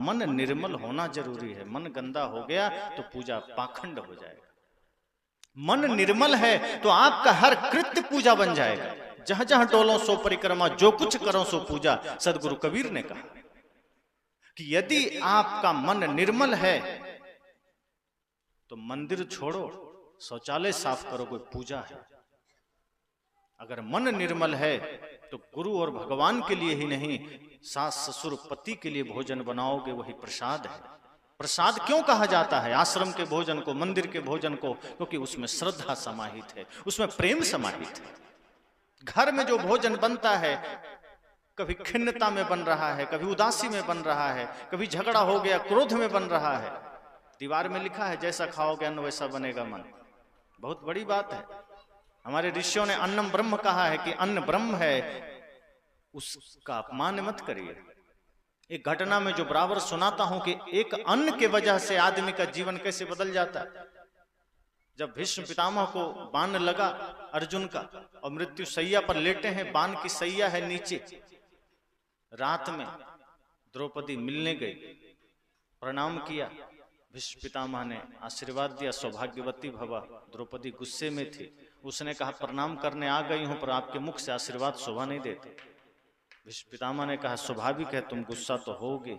मन निर्मल होना जरूरी है। मन गंदा हो गया तो पूजा पाखंड हो जाएगा। मन निर्मल है तो आपका हर कृत्य पूजा बन जाएगा। जहां जहां डोलो सो परिक्रमा, जो कुछ करो सो पूजा। सदगुरु कबीर ने कहा कि यदि आपका मन निर्मल है तो मंदिर छोड़ो, शौचालय साफ करो, कोई पूजा है। अगर मन निर्मल है तो गुरु और भगवान के लिए ही नहीं, सास ससुर पति के लिए भोजन बनाओगे, वही प्रसाद है। प्रसाद क्यों कहा जाता है आश्रम के भोजन को, मंदिर के भोजन को? क्योंकि उसमें श्रद्धा समाहित है, उसमें प्रेम समाहित है। घर में जो भोजन बनता है कभी खिन्नता में बन रहा है, कभी उदासी में बन रहा है, कभी झगड़ा हो गया क्रोध में बन रहा है। दीवार में लिखा है जैसा खाओगे अन्न वैसा बनेगा मन। बहुत बड़ी बात है। हमारे ऋषियों ने अन्नम ब्रह्म कहा है कि अन्न ब्रह्म है, उसका अपमान मत करिए। एक घटना में जो बराबर सुनाता हूं कि एक अन्न के वजह से आदमी का जीवन कैसे बदल जाता है। जब भीष्म पितामह को बाण लगा अर्जुन का और मृत्यु सैया पर लेटे हैं, बाण की सैया है नीचे, रात में द्रौपदी मिलने गई, प्रणाम किया, भीष्म पितामह ने आशीर्वाद दिया, सौभाग्यवती भव। द्रौपदी गुस्से में थी, उसने कहा प्रणाम करने आ गई हूं पर आपके मुख से आशीर्वाद शोभा नहीं देते। भीष्म पितामह ने कहा स्वाभाविक है, तुम गुस्सा तो होगे।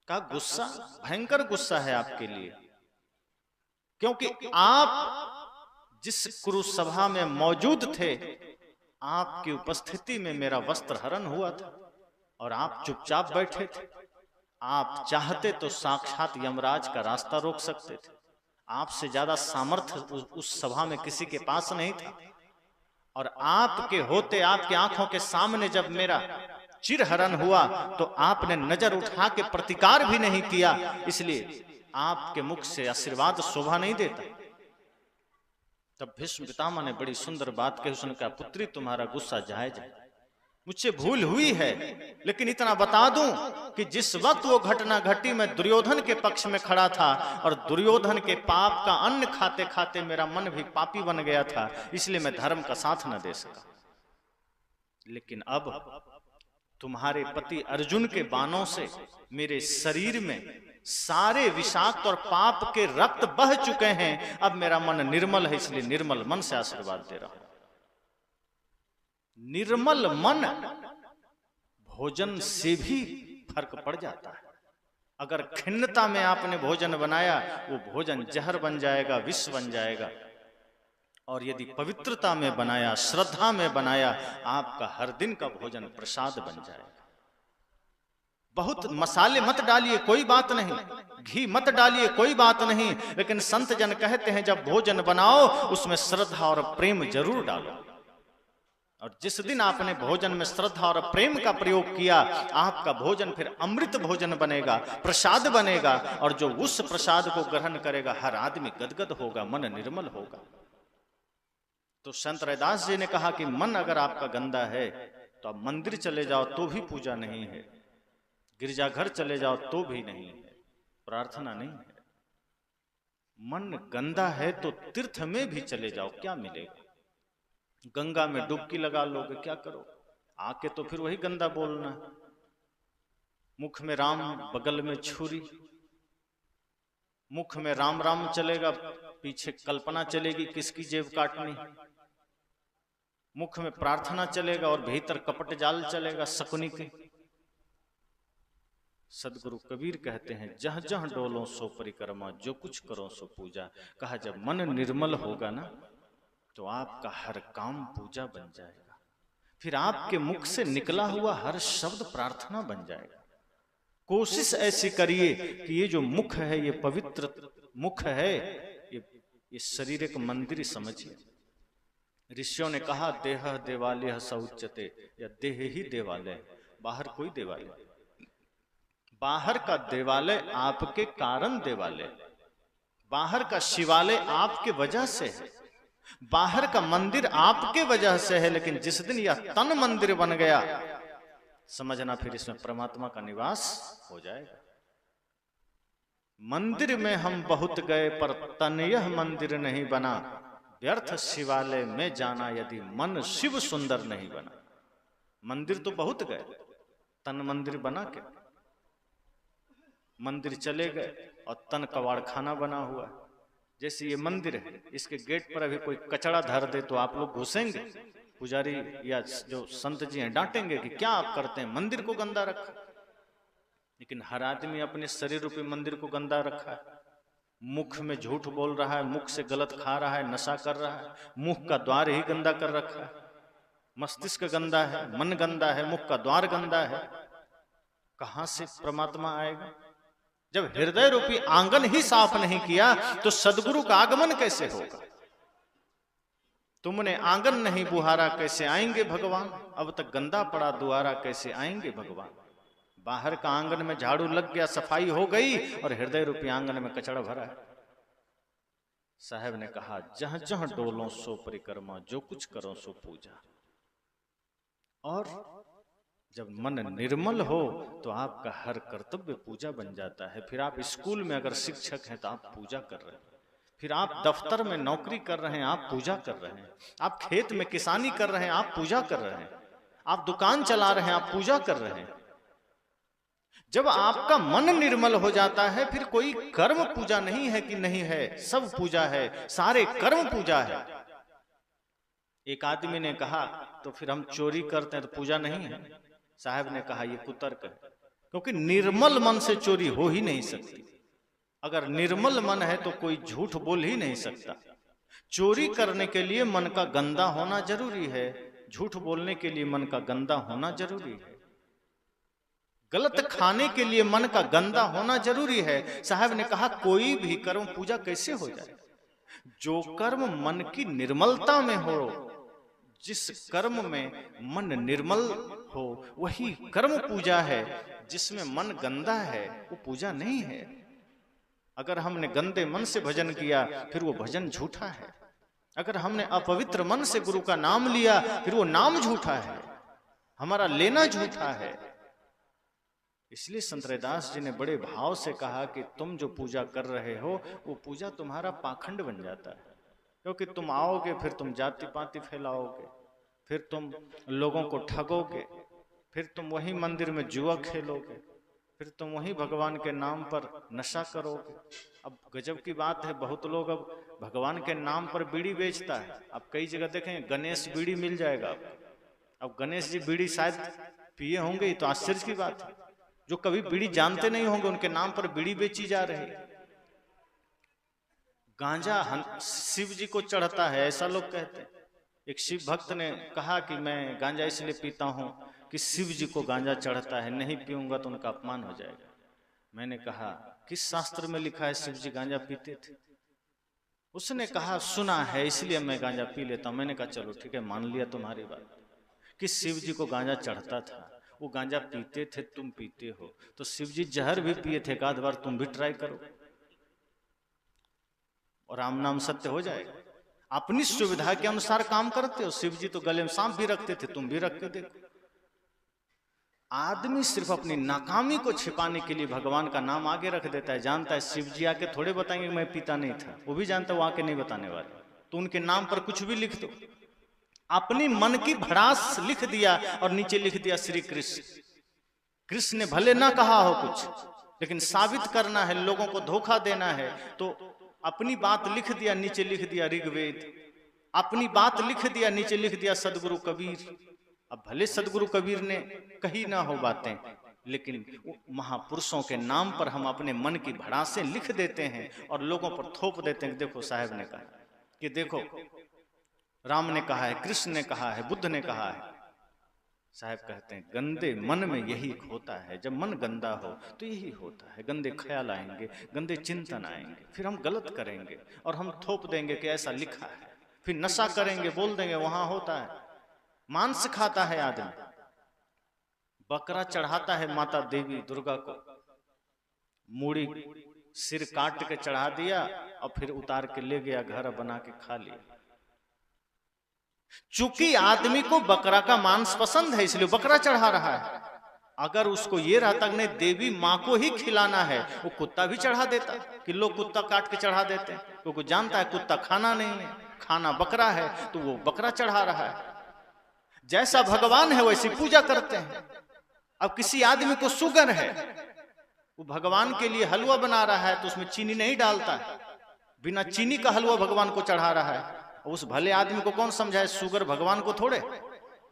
कहा गुस्सा, भयंकर गुस्सा है आपके लिए, क्योंकि आप जिस कुरुसभा में मौजूद थे, आपकी उपस्थिति में मेरा वस्त्र हरण हुआ था और आप चुपचाप बैठे थे। आप चाहते तो साक्षात यमराज का रास्ता रोक सकते थे। आपसे ज्यादा सामर्थ्य उस सभा में किसी के पास नहीं था। और आपके होते, आपके आंखों के सामने जब मेरा चिरहरण हुआ तो आपने नजर उठा के प्रतिकार भी नहीं किया, इसलिए आपके मुख से आशीर्वाद शोभा नहीं देता। तब भीष्म पितामह ने बड़ी सुंदर बात कही। उसने कहा पुत्री तुम्हारा गुस्सा जायज है, मुझसे भूल हुई है, लेकिन इतना बता दूं कि जिस वक्त वो घटना घटी मैं दुर्योधन के पक्ष में खड़ा था और दुर्योधन के पाप का अन्न खाते खाते मेरा मन भी पापी बन गया था, इसलिए मैं धर्म का साथ न दे सका। लेकिन अब तुम्हारे पति अर्जुन के बाणों से मेरे शरीर में सारे विषाक्त और पाप के रक्त बह चुके हैं। अब मेरा मन निर्मल है, इसलिए निर्मल मन से आशीर्वाद दे रहा हूं। निर्मल मन भोजन से भी फर्क पड़ जाता है। अगर खिन्नता में आपने भोजन बनाया, वो भोजन जहर बन जाएगा, विष बन जाएगा। और यदि पवित्रता में बनाया, श्रद्धा में बनाया, आपका हर दिन का भोजन प्रसाद बन जाएगा। बहुत मसाले मत डालिए, कोई बात नहीं, घी मत डालिए, कोई बात नहीं, लेकिन संत जन कहते हैं जब भोजन बनाओ उसमें श्रद्धा और प्रेम जरूर डालो। और जिस दिन आपने भोजन में श्रद्धा और प्रेम का प्रयोग किया, आपका भोजन फिर अमृत भोजन बनेगा, प्रसाद बनेगा। और जो उस प्रसाद को ग्रहण करेगा हर आदमी गदगद होगा, मन निर्मल होगा। तो संत रैदास जी ने कहा कि मन अगर आपका गंदा है तो आप मंदिर चले जाओ तो भी पूजा नहीं है, गिरजाघर चले जाओ तो भी नहीं है, प्रार्थना नहीं है। मन गंदा है तो तीर्थ में भी चले जाओ, क्या मिलेगा? गंगा में डुबकी लगा लोगे, क्या करो? आके तो फिर वही गंदा बोलना। मुख में राम बगल में छुरी, मुख में राम राम चलेगा, पीछे कल्पना चलेगी किसकी जेब काटनी। मुख में प्रार्थना चलेगा और भीतर कपट जाल चलेगा शकुनी के। सदगुरु कबीर कहते हैं जहां जहां डोलो सो परिक्रमा, जो कुछ करो सो पूजा। कहा जब मन निर्मल होगा ना तो आपका हर काम पूजा बन जाएगा। फिर आपके मुख से निकला हुआ हर शब्द प्रार्थना बन जाएगा। कोशिश ऐसी करिए कि ये जो मुख है, ये पवित्र मुख है, ये शरीर एक मंदिर समझिए। ऋषियों ने कहा देह देवालय स उच्यते, या देह ही देवालय, बाहर कोई देवालय। बाहर का देवालय आपके कारण देवालय, बाहर का शिवालय आपके वजह से है, बाहर का मंदिर आपके वजह से है। लेकिन जिस दिन यह तन मंदिर बन गया, समझना फिर इसमें परमात्मा का निवास हो जाएगा। मंदिर में हम बहुत गए पर तन यह मंदिर नहीं बना, व्यर्थ शिवालय में जाना यदि मन शिव सुंदर नहीं बना। मंदिर तो बहुत गए, तन मंदिर बना के। मंदिर चले गए और तन कबाड़ खाना बना हुआ है। जैसे ये मंदिर है, इसके गेट पर अभी कोई कचड़ा धर दे तो आप लोग घुसेंगे? पुजारी या जो संत जी हैं डांटेंगे कि क्या आप करते हैं, मंदिर को गंदा रखा। लेकिन हर आदमी अपने शरीर रूपी मंदिर को गंदा रखा है। मुख में झूठ बोल रहा है, मुख से गलत खा रहा है, नशा कर रहा है, मुख का द्वार ही गंदा कर रखा है। मस्तिष्क गंदा है, मन गंदा है, मुख का द्वार गंदा है। कहां से परमात्मा आएगा? जब हृदय रूपी आंगन ही साफ नहीं किया तो सदगुरु का आगमन कैसे होगा? तुमने आंगन नहीं बुहारा, कैसे आएंगे भगवान? अब तक गंदा पड़ा द्वारा, कैसे आएंगे भगवान? बाहर का आंगन में झाड़ू लग गया, सफाई हो गई, और हृदय रूपी आंगन में कचड़ा भरा है। साहब ने कहा, जहां जहां डोलो सो परिक्रमा, जो कुछ करो सो पूजा। और जब मन निर्मल हो तो आपका हर कर्तव्य पूजा बन जाता है। फिर आप स्कूल में अगर शिक्षक हैं तो आप पूजा कर रहे हैं, फिर आप दफ्तर में नौकरी कर रहे हैं, आप पूजा कर रहे हैं, आप खेत में किसानी कर रहे हैं, आप पूजा कर रहे हैं, आप दुकान चला रहे हैं, आप पूजा कर रहे हैं। जब आपका मन निर्मल हो जाता है फिर कोई कर्म पूजा नहीं है कि नहीं है, सब पूजा है, सारे कर्म पूजा है। एक आदमी ने कहा, तो फिर हम चोरी करते हैं तो पूजा नहीं है? साहब ने कहा, ये कुतर्क है, क्योंकि निर्मल मन से चोरी हो ही नहीं सकती। अगर निर्मल मन है तो कोई झूठ बोल ही नहीं सकता। चोरी करने के लिए मन का गंदा होना जरूरी है, झूठ बोलने के लिए मन का गंदा होना जरूरी है, गलत खाने के लिए मन का गंदा होना जरूरी है। साहब ने कहा, कोई भी कर्म पूजा कैसे हो जाए? जो कर्म मन की निर्मलता में हो, जिस कर्म में मन निर्मल हो वही कर्म पूजा है। जिसमें मन गंदा है वो पूजा नहीं है। अगर हमने गंदे मन से भजन किया फिर वो भजन झूठा है। अगर हमने अपवित्र मन से गुरु का नाम लिया फिर वो नाम झूठा है, हमारा लेना झूठा है। इसलिए संत रैदास जी ने बड़े भाव से कहा कि तुम जो पूजा कर रहे हो वो पूजा तुम्हारा पाखंड बन जाता है। क्योंकि तुम आओगे फिर तुम जाति पाति फैलाओगे, फिर तुम लोगों को ठगोगे, फिर तुम वही मंदिर में जुआ खेलोगे, फिर तुम वही भगवान के नाम पर नशा करोगे। अब गजब की बात है, बहुत लोग अब भगवान के नाम पर बीड़ी बेचता है। अब कई जगह देखें गणेश बीड़ी मिल जाएगा अब गणेश जी बीड़ी शायद पिए होंगे, तो आश्चर्य की बात है। जो कभी बीड़ी जानते नहीं होंगे उनके नाम पर बीड़ी बेची जा रही है। गांजा शिव जी को चढ़ता है ऐसा लोग कहते हैं। एक शिव भक्त ने कहा कि मैं गांजा इसलिए पीता हूं कि शिव जी को गांजा चढ़ता है, नहीं पीऊंगा तो उनका अपमान हो जाएगा। मैंने कहा, किस शास्त्र में लिखा है शिव जी गांजा पीते थे? उसने कहा, सुना है इसलिए मैं गांजा पी लेता हूं। मैंने कहा चलो ठीक है, मान लिया तुम्हारी बात कि शिव जी को गांजा चढ़ता था, वो गांजा पीते थे, तुम पीते हो, तो शिव जी जहर भी पिए थे, एक आध बार तुम भी ट्राई करो और राम नाम सत्य हो जाएगा। अपनी सुविधा के अनुसार काम करते हो। शिव जी तो गले में सांप भी रखते थे, तुम भी रख के देखो। आदमी सिर्फ अपनी नाकामी को छिपाने के लिए भगवान का नाम आगे रख देता है। जानता है शिव जी आके थोड़े बताएंगे मैं पीता नहीं था, वो भी जानता है वो आके नहीं बताने वाले, तो उनके नाम पर कुछ भी लिख दो। अपनी मन की भड़ास लिख दिया और नीचे लिख दिया श्री कृष्ण। कृष्ण ने भले ना कहा हो कुछ, लेकिन साबित करना है, लोगों को धोखा देना है, तो अपनी बात लिख दिया, नीचे लिख दिया ऋग्वेद। अपनी बात लिख दिया, नीचे लिख दिया सदगुरु कबीर। अब भले सदगुरु कबीर ने कही ना हो बातें, लेकिन महापुरुषों के नाम पर हम अपने मन की भड़ासें लिख देते हैं और लोगों पर थोप देते हैं। देखो साहब ने कहा कि देखो राम ने कहा है, कृष्ण ने कहा है, बुद्ध ने कहा है। साहब कहते हैं गंदे मन में यही होता है। जब मन गंदा हो तो यही होता है, गंदे ख्याल आएंगे, गंदे चिंतन आएंगे, फिर हम गलत करेंगे और हम थोप देंगे कि ऐसा लिखा है। फिर नशा करेंगे, बोल देंगे वहां होता है। मांस खाता है आदमी, बकरा चढ़ाता है माता देवी दुर्गा को, मूड़ी सिर काट के चढ़ा दिया और फिर उतार के ले गया घर, बना के खा लिया। चूंकि आदमी को बकरा का मांस पसंद है इसलिए बकरा चढ़ा रहा है। अगर उसको ये रहता कि नहीं देवी माँ को ही खिलाना है, वो कुत्ता भी चढ़ा देता कि लोग कुत्ता काट के चढ़ा देते हैं, क्योंकि जानता है कुत्ता खाना नहीं है, खाना बकरा है, तो वो बकरा चढ़ा रहा है। जैसा भगवान है वैसी पूजा करते हैं। अब किसी आदमी को शुगर है वो भगवान के लिए हलवा बना रहा है तो उसमें चीनी नहीं डालता है, बिना चीनी का हलवा भगवान को चढ़ा रहा है। उस भले आदमी को कौन समझाए शुगर भगवान को थोड़े,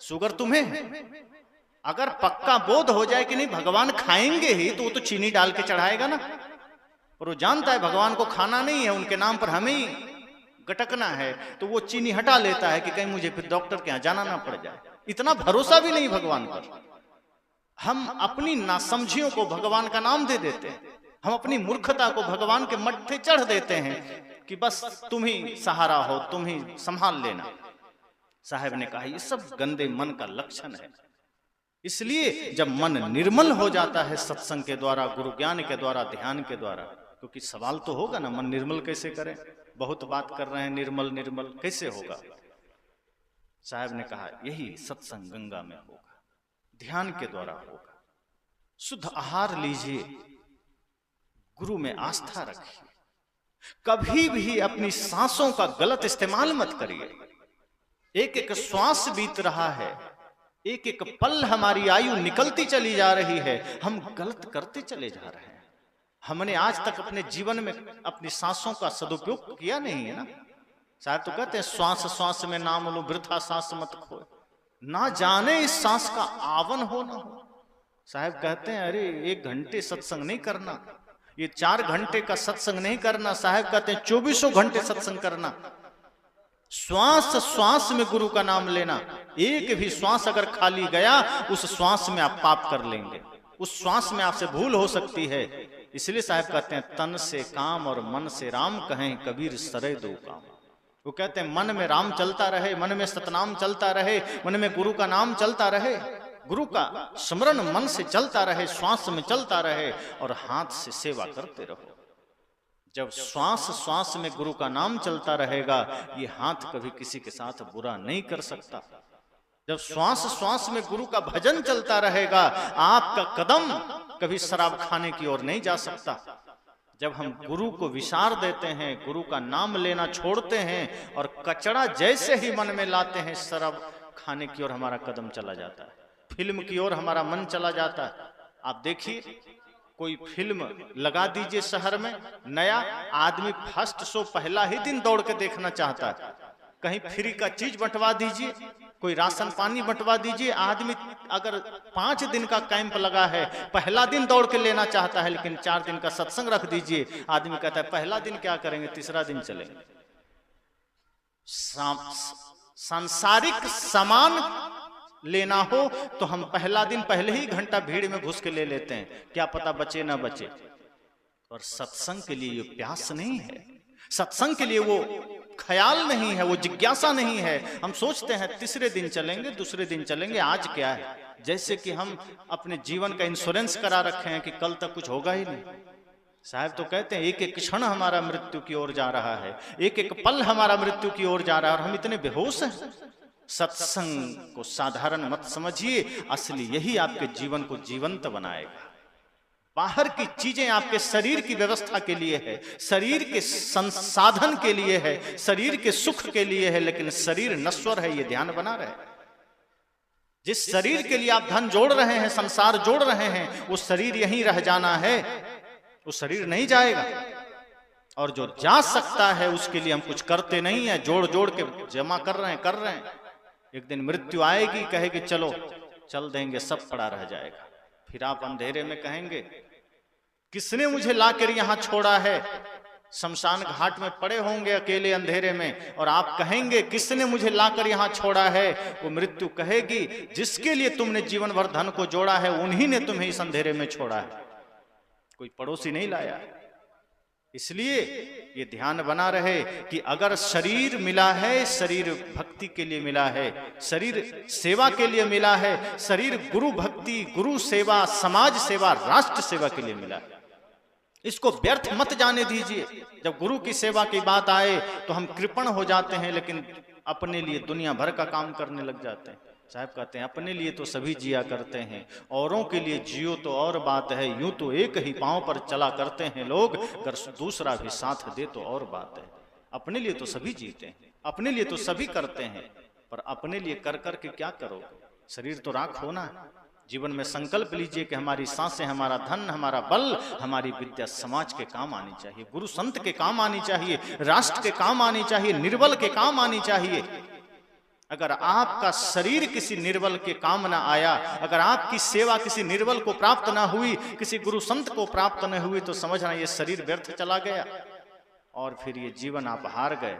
शुगर तुम्हें है। अगर पक्का बोध हो जाए कि नहीं भगवान खाएंगे ही तो वो तो चीनी डाल के चढ़ाएगा ना, और वो जानता है भगवान को खाना नहीं है, उनके नाम पर हमें ही गटकना है, तो वो चीनी हटा लेता है कि कहीं मुझे फिर डॉक्टर के यहाँ जाना ना पड़ जाए। इतना भरोसा भी नहीं भगवान पर। हम अपनी नासमझियों को भगवान का नाम दे देते हैं, हम अपनी मूर्खता को भगवान के मत्थे चढ़ देते हैं कि बस तुम ही सहारा हो, तुम ही संभाल लेना। साहब ने कहा ये सब गंदे मन का लक्षण है। इसलिए जब मन निर्मल हो जाता है सत्संग के द्वारा, गुरु ज्ञान के द्वारा, ध्यान के द्वारा, क्योंकि सवाल तो होगा ना मन निर्मल कैसे करें, बहुत बात कर रहे हैं निर्मल निर्मल कैसे होगा। साहब ने कहा यही सत्संग गंगा में होगा, ध्यान के द्वारा होगा। शुद्ध आहार लीजिए, गुरु में आस्था रखिए, कभी भी अपनी सांसों का गलत इस्तेमाल मत करिए। एक एक श्वास बीत रहा है, एक एक पल हमारी आयु निकलती चली जा रही है, हम गलत करते चले जा रहे हैं। हमने आज तक अपने जीवन में अपनी सांसों का सदुपयोग किया नहीं है ना। शायद तो कहते हैं श्वास श्वास में नाम लो वृथा सांस मत खोए, ना जाने इस सांस का आवन हो ना हो। साहब कहते हैं अरे 1 घंटे सत्संग नहीं करना, ये 4 घंटे का सत्संग नहीं करना, साहब कहते हैं 24 घंटे सत्संग करना। श्वास श्वास में गुरु का नाम लेना, एक भी श्वास अगर खाली गया उस श्वास में आप पाप कर लेंगे, उस श्वास में आपसे भूल हो सकती है। इसलिए साहब कहते हैं तन से काम और मन से राम कहें कबीर सरे दो काम। वो कहते हैं मन में राम चलता रहे, मन में सतनाम चलता रहे, मन में गुरु का नाम चलता रहे, गुरु का स्मरण मन से चलता रहे, श्वास में चलता रहे, और हाथ से सेवा करते रहो। जब श्वास श्वास में गुरु का नाम चलता रहेगा, ये हाथ कभी किसी के साथ बुरा नहीं कर सकता। जब श्वास श्वास में गुरु का भजन चलता रहेगा, आपका कदम कभी शराब खाने की ओर नहीं जा सकता। जब हम गुरु को विसार देते हैं, गुरु का नाम लेना छोड़ते हैं और कचड़ा जैसे ही मन में लाते हैं, शराब खाने की ओर हमारा कदम चला जाता है, फिल्म की ओर हमारा मन चला जाता है। आप देखिए कोई फिल्म लगा दीजिए शहर में नया, आदमी फर्स्ट शो पहला ही दिन दौड़ के देखना चाहता है। कहीं फ्री का चीज बंटवा दीजिए, कोई राशन पानी बंटवा दीजिए, आदमी अगर 5 दिन का कैंप लगा है पहला दिन दौड़ के लेना चाहता है, लेकिन 4 दिन का सत्संग रख दीजिए, आदमी कहता है पहला दिन क्या करेंगे, तीसरा दिन चलेंगे। सांसारिक सामान लेना हो तो हम पहला दिन पहले ही घंटा भीड़ में घुस के ले लेते हैं, क्या पता बचे ना बचे। और सत्संग के लिए ये प्यास नहीं है, सत्संग के लिए वो ख्याल नहीं है, वो जिज्ञासा नहीं है। हम सोचते हैं तीसरे दिन चलेंगे, दूसरे दिन चलेंगे, आज क्या है, जैसे कि हम अपने जीवन का इंश्योरेंस करा रखे हैं कि कल तक कुछ होगा ही नहीं। साहब तो कहते हैं एक एक क्षण हमारा मृत्यु की ओर जा रहा है, एक एक पल हमारा मृत्यु की ओर जा रहा है, और हम इतने बेहोश हैं। सत्संग को साधारण मत समझिए, असली यही आपके जीवन को जीवंत बनाएगा। बाहर की चीजें आपके शरीर की व्यवस्था के लिए है, शरीर के संसाधन के लिए है, शरीर के सुख के लिए है, लेकिन शरीर नश्वर है, ये ध्यान बना रहे। जिस शरीर के लिए आप धन जोड़ रहे हैं, संसार जोड़ रहे हैं, वो शरीर यहीं रह जाना है, वो शरीर नहीं जाएगा। और जो जा सकता है उसके लिए हम कुछ करते नहीं है, जोड़ जोड़ के जमा कर रहे हैं। एक दिन मृत्यु आएगी, कहेगी चलो चल देंगे, सब पड़ा रह जाएगा। फिर आप अंधेरे में कहेंगे किसने मुझे लाकर यहां छोड़ा है। शमशान घाट में पड़े होंगे अकेले अंधेरे में, और आप कहेंगे किसने मुझे लाकर यहां छोड़ा है। वो मृत्यु कहेगी जिसके लिए तुमने जीवन भर धन को जोड़ा है, उन्हीं ने तुम्हें इस अंधेरे में छोड़ा है, कोई पड़ोसी नहीं लाया। इसलिए ये ध्यान बना रहे कि अगर शरीर मिला है, शरीर भक्ति के लिए मिला है, शरीर सेवा के लिए मिला है, शरीर गुरु भक्ति, गुरु सेवा, समाज सेवा, राष्ट्र सेवा के लिए मिला है, इसको व्यर्थ मत जाने दीजिए। जब गुरु की सेवा की बात आए तो हम कृपण हो जाते हैं, लेकिन अपने लिए दुनिया भर का काम करने लग जाते हैं। साहब कहते हैं अपने लिए तो सभी जिया करते हैं, औरों के लिए जियो तो और बात है। यूं तो एक ही पांव पर चला करते हैं लोग, अगर दूसरा भी साथ दे तो और बात है। अपने लिए तो सभी जीते हैं, अपने लिए तो सभी करते हैं, पर अपने लिए कर कर के क्या करोगे। शरीर तो राख होना है, जीवन में संकल्प लीजिए कि हमारी सांसें, हमारा धन, हमारा बल, हमारी विद्या समाज के काम आनी चाहिए, गुरु संत के काम आनी चाहिए, राष्ट्र के काम आनी चाहिए, निर्बल के काम आनी चाहिए। अगर आपका शरीर किसी निर्बल के काम ना आया, अगर आपकी सेवा किसी निर्बल को प्राप्त ना हुई, किसी गुरु संत को प्राप्त न हुई, तो समझना ये शरीर व्यर्थ चला गया और फिर ये जीवन आप हार गए।